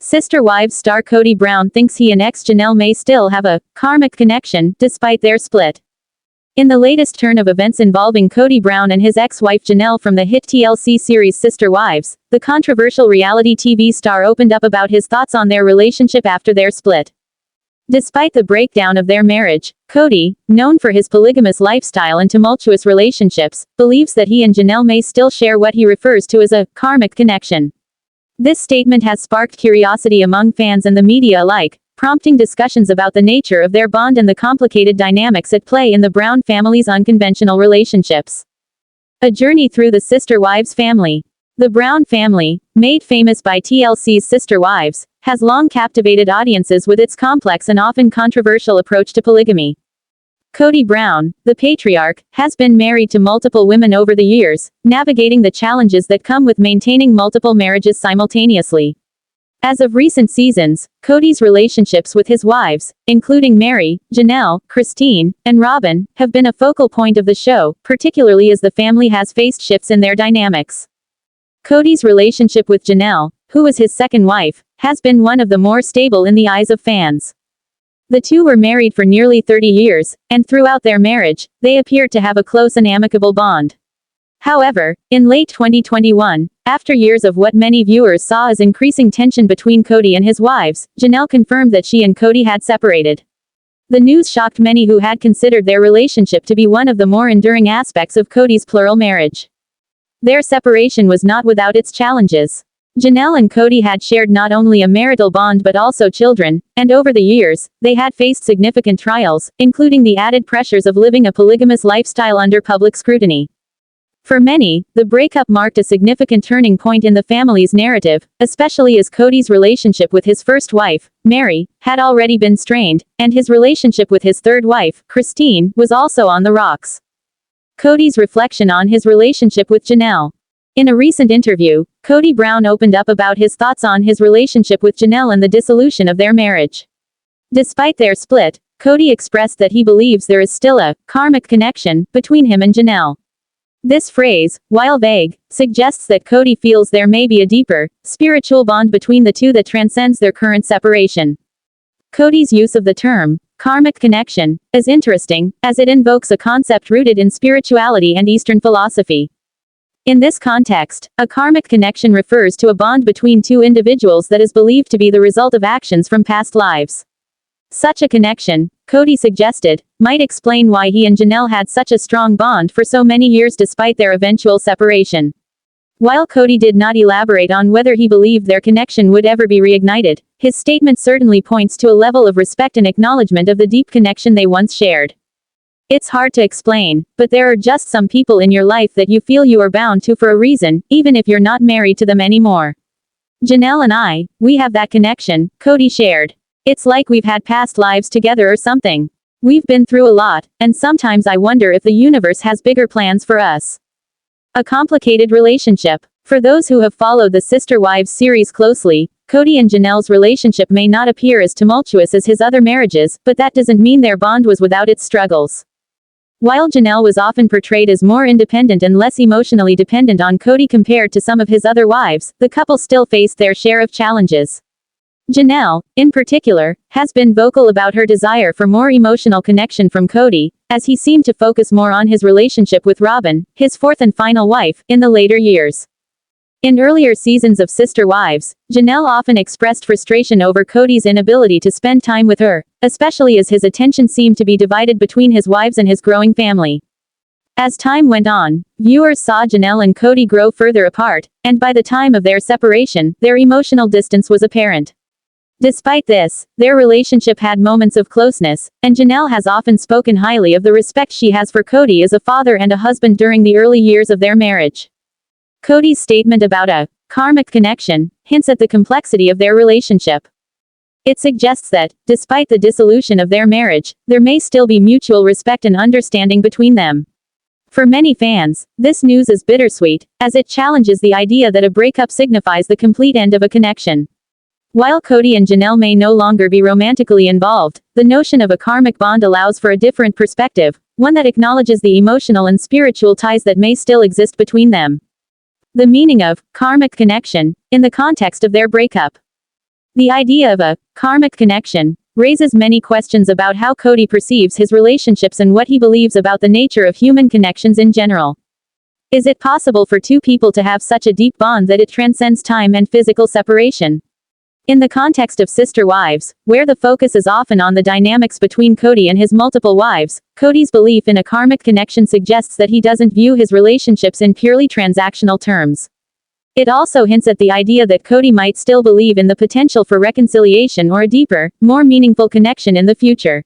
Sister Wives star Kody Brown thinks he and ex Janelle may still have a karmic connection, despite their split. In the latest turn of events involving Kody Brown and his ex-wife Janelle from the hit TLC series Sister Wives, the controversial reality TV star opened up about his thoughts on their relationship after their split. Despite the breakdown of their marriage, Kody, known for his polygamous lifestyle and tumultuous relationships, believes that he and Janelle may still share what he refers to as a karmic connection. This statement has sparked curiosity among fans and the media alike, prompting discussions about the nature of their bond and the complicated dynamics at play in the Brown family's unconventional relationships. A journey through the Sister Wives family. The Brown family, made famous by TLC's Sister Wives, has long captivated audiences with its complex and often controversial approach to polygamy. Kody Brown, the patriarch, has been married to multiple women over the years, navigating the challenges that come with maintaining multiple marriages simultaneously. As of recent seasons, Kody's relationships with his wives, including Meri, Janelle, Christine, and Robyn, have been a focal point of the show, particularly as the family has faced shifts in their dynamics. Kody's relationship with Janelle, who was his second wife, has been one of the more stable in the eyes of fans. The two were married for nearly 30 years, and throughout their marriage, they appeared to have a close and amicable bond. However, in late 2021, after years of what many viewers saw as increasing tension between Kody and his wives, Janelle confirmed that she and Kody had separated. The news shocked many who had considered their relationship to be one of the more enduring aspects of Kody's plural marriage. Their separation was not without its challenges. Janelle and Kody had shared not only a marital bond but also children, and over the years, they had faced significant trials, including the added pressures of living a polygamous lifestyle under public scrutiny. For many, the breakup marked a significant turning point in the family's narrative, especially as Kody's relationship with his first wife, Meri, had already been strained, and his relationship with his third wife, Christine, was also on the rocks. Kody's reflection on his relationship with Janelle. In a recent interview, Kody Brown opened up about his thoughts on his relationship with Janelle and the dissolution of their marriage. Despite their split, Kody expressed that he believes there is still a karmic connection between him and Janelle. This phrase, while vague, suggests that Kody feels there may be a deeper, spiritual bond between the two that transcends their current separation. Kody's use of the term, karmic connection, is interesting, as it invokes a concept rooted in spirituality and Eastern philosophy. In this context, a karmic connection refers to a bond between two individuals that is believed to be the result of actions from past lives. Such a connection, Kody suggested, might explain why he and Janelle had such a strong bond for so many years despite their eventual separation. While Kody did not elaborate on whether he believed their connection would ever be reignited, his statement certainly points to a level of respect and acknowledgement of the deep connection they once shared. It's hard to explain, but there are just some people in your life that you feel you are bound to for a reason, even if you're not married to them anymore. Janelle and we have that connection, Kody shared. It's like we've had past lives together or something. We've been through a lot, and sometimes I wonder if the universe has bigger plans for us. A complicated relationship. For those who have followed the Sister Wives series closely, Kody and Janelle's relationship may not appear as tumultuous as his other marriages, but that doesn't mean their bond was without its struggles. While Janelle was often portrayed as more independent and less emotionally dependent on Kody compared to some of his other wives, the couple still faced their share of challenges. Janelle, in particular, has been vocal about her desire for more emotional connection from Kody, as he seemed to focus more on his relationship with Robyn, his fourth and final wife, in the later years. In earlier seasons of Sister Wives, Janelle often expressed frustration over Kody's inability to spend time with her, especially as his attention seemed to be divided between his wives and his growing family. As time went on, viewers saw Janelle and Kody grow further apart, and by the time of their separation, their emotional distance was apparent. Despite this, their relationship had moments of closeness, and Janelle has often spoken highly of the respect she has for Kody as a father and a husband during the early years of their marriage. Kody's statement about a karmic connection hints at the complexity of their relationship. It suggests that, despite the dissolution of their marriage, there may still be mutual respect and understanding between them. For many fans, this news is bittersweet, as it challenges the idea that a breakup signifies the complete end of a connection. While Kody and Janelle may no longer be romantically involved, the notion of a karmic bond allows for a different perspective, one that acknowledges the emotional and spiritual ties that may still exist between them. The meaning of karmic connection in the context of their breakup. The idea of a karmic connection raises many questions about how Kody perceives his relationships and what he believes about the nature of human connections in general. Is it possible for two people to have such a deep bond that it transcends time and physical separation? In the context of Sister Wives, where the focus is often on the dynamics between Kody and his multiple wives, Kody's belief in a karmic connection suggests that he doesn't view his relationships in purely transactional terms. It also hints at the idea that Kody might still believe in the potential for reconciliation or a deeper, more meaningful connection in the future.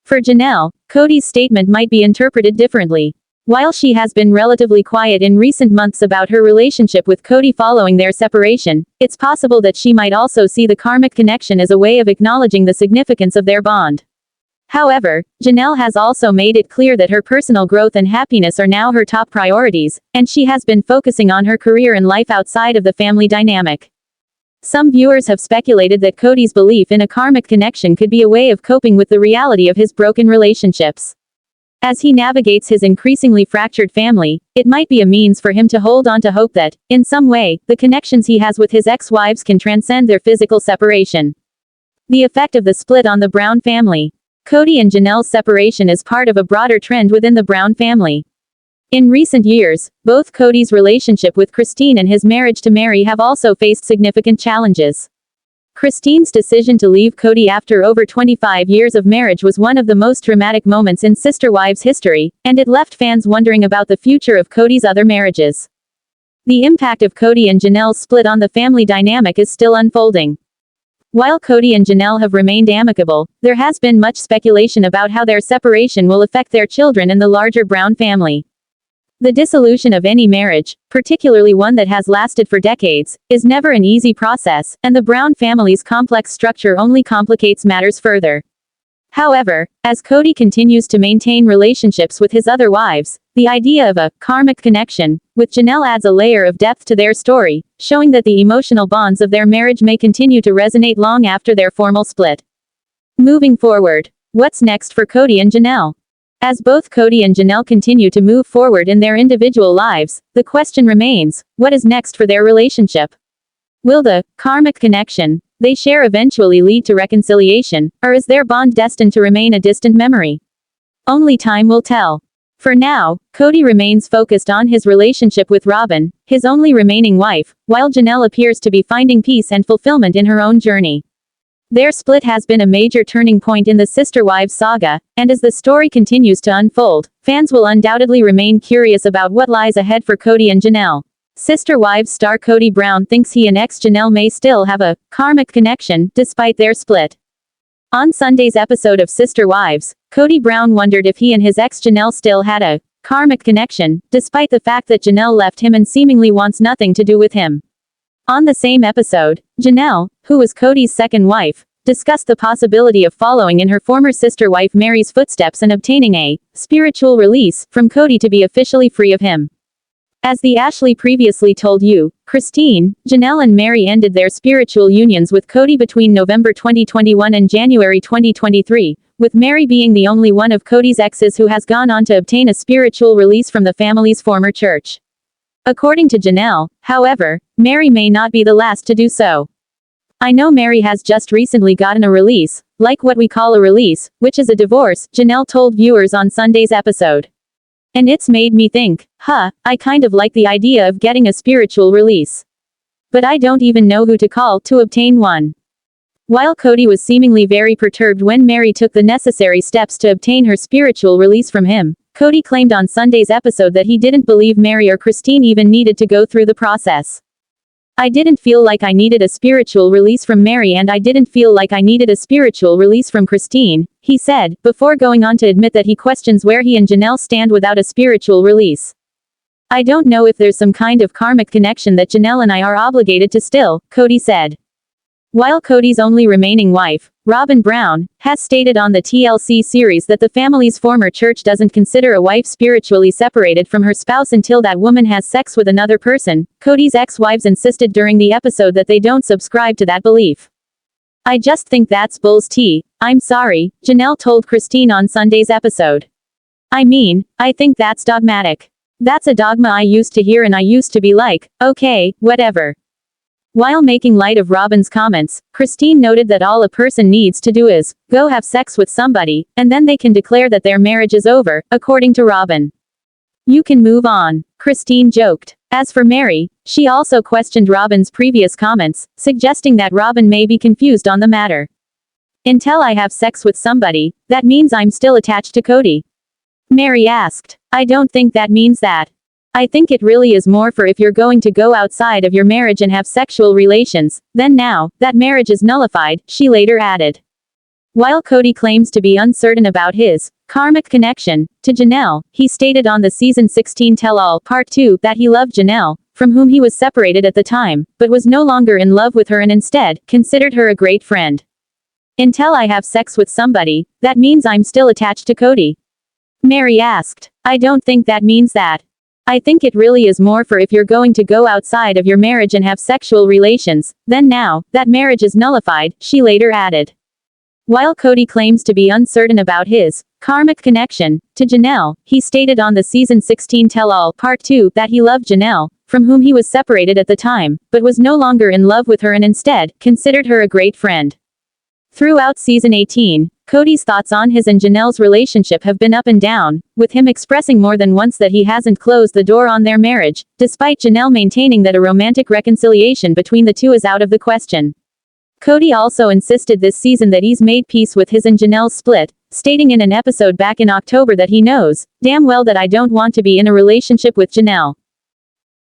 For Janelle, Kody's statement might be interpreted differently. While she has been relatively quiet in recent months about her relationship with Kody following their separation, it's possible that she might also see the karmic connection as a way of acknowledging the significance of their bond. However, Janelle has also made it clear that her personal growth and happiness are now her top priorities, and she has been focusing on her career and life outside of the family dynamic. Some viewers have speculated that Kody's belief in a karmic connection could be a way of coping with the reality of his broken relationships. As he navigates his increasingly fractured family, it might be a means for him to hold on to hope that, in some way, the connections he has with his ex-wives can transcend their physical separation. The effect of the split on the Brown family. Kody and Janelle's separation is part of a broader trend within the Brown family. In recent years, both Kody's relationship with Christine and his marriage to Meri have also faced significant challenges. Christine's decision to leave Kody after over 25 years of marriage was one of the most dramatic moments in Sister Wives history, and it left fans wondering about the future of Kody's other marriages. The impact of Kody and Janelle's split on the family dynamic is still unfolding. While Kody and Janelle have remained amicable, there has been much speculation about how their separation will affect their children and the larger Brown family. The dissolution of any marriage, particularly one that has lasted for decades, is never an easy process, and the Brown family's complex structure only complicates matters further. However, as Kody continues to maintain relationships with his other wives, the idea of a karmic connection with Janelle adds a layer of depth to their story, showing that the emotional bonds of their marriage may continue to resonate long after their formal split. Moving forward, what's next for Kody and Janelle? As both Kody and Janelle continue to move forward in their individual lives, the question remains, what is next for their relationship? Will the karmic connection they share eventually lead to reconciliation, or is their bond destined to remain a distant memory? Only time will tell. For now, Kody remains focused on his relationship with Robyn, his only remaining wife, while Janelle appears to be finding peace and fulfillment in her own journey. Their split has been a major turning point in the Sister Wives saga, and as the story continues to unfold, fans will undoubtedly remain curious about what lies ahead for Kody and Janelle. Sister Wives star Kody Brown thinks he and ex-Janelle may still have a karmic connection, despite their split. On Sunday's episode of Sister Wives, Kody Brown wondered if he and his ex-Janelle still had a karmic connection, despite the fact that Janelle left him and seemingly wants nothing to do with him. On the same episode, Janelle, who was Kody's second wife, discussed the possibility of following in her former sister wife Meri's footsteps and obtaining a spiritual release from Kody to be officially free of him. As the Ashley previously told you, Christine, Janelle and Meri ended their spiritual unions with Kody between November 2021 and January 2023, with Meri being the only one of Kody's exes who has gone on to obtain a spiritual release from the family's former church. According to Janelle, however, Meri may not be the last to do so. I know Meri has just recently gotten a release, like what we call a release, which is a divorce, Janelle told viewers on Sunday's episode. And it's made me think, I kind of like the idea of getting a spiritual release. But I don't even know who to call to obtain one. While Kody was seemingly very perturbed when Meri took the necessary steps to obtain her spiritual release from him, Kody claimed on Sunday's episode that he didn't believe Meri or Christine even needed to go through the process. I didn't feel like I needed a spiritual release from Meri and I didn't feel like I needed a spiritual release from Christine, he said, before going on to admit that he questions where he and Janelle stand without a spiritual release. I don't know if there's some kind of karmic connection that Janelle and I are obligated to still, Kody said. While Kody's only remaining wife, Robyn Brown, has stated on the TLC series that the family's former church doesn't consider a wife spiritually separated from her spouse until that woman has sex with another person, Kody's ex-wives insisted during the episode that they don't subscribe to that belief. I just think that's bull's tea, I'm sorry, Janelle told Christine on Sunday's episode. I mean, I think that's dogmatic. That's a dogma I used to hear and I used to be like, okay, whatever. While making light of Robyn's comments, Christine noted that all a person needs to do is go have sex with somebody, and then they can declare that their marriage is over, according to Robyn. You can move on, Christine joked. As for Meri, she also questioned Robyn's previous comments, suggesting that Robyn may be confused on the matter. Until I have sex with somebody, that means I'm still attached to Kody. Meri asked. I don't think that means that. I think it really is more for if you're going to go outside of your marriage and have sexual relations, then now, that marriage is nullified, she later added. While Kody claims to be uncertain about his karmic connection to Janelle, he stated on the season 16 tell-all part 2 that he loved Janelle, from whom he was separated at the time, but was no longer in love with her and instead considered her a great friend. Until I have sex with somebody, that means I'm still attached to Kody. Meri asked. I don't think that means that. I think it really is more for if you're going to go outside of your marriage and have sexual relations, then now, that marriage is nullified, she later added. While Kody claims to be uncertain about his karmic connection to Janelle, he stated on the season 16 tell-all part 2 that he loved Janelle, from whom he was separated at the time, but was no longer in love with her and instead considered her a great friend. Throughout season 18, Kody's thoughts on his and Janelle's relationship have been up and down, with him expressing more than once that he hasn't closed the door on their marriage, despite Janelle maintaining that a romantic reconciliation between the two is out of the question. Kody also insisted this season that he's made peace with his and Janelle's split, stating in an episode back in October that he knows damn well that I don't want to be in a relationship with Janelle.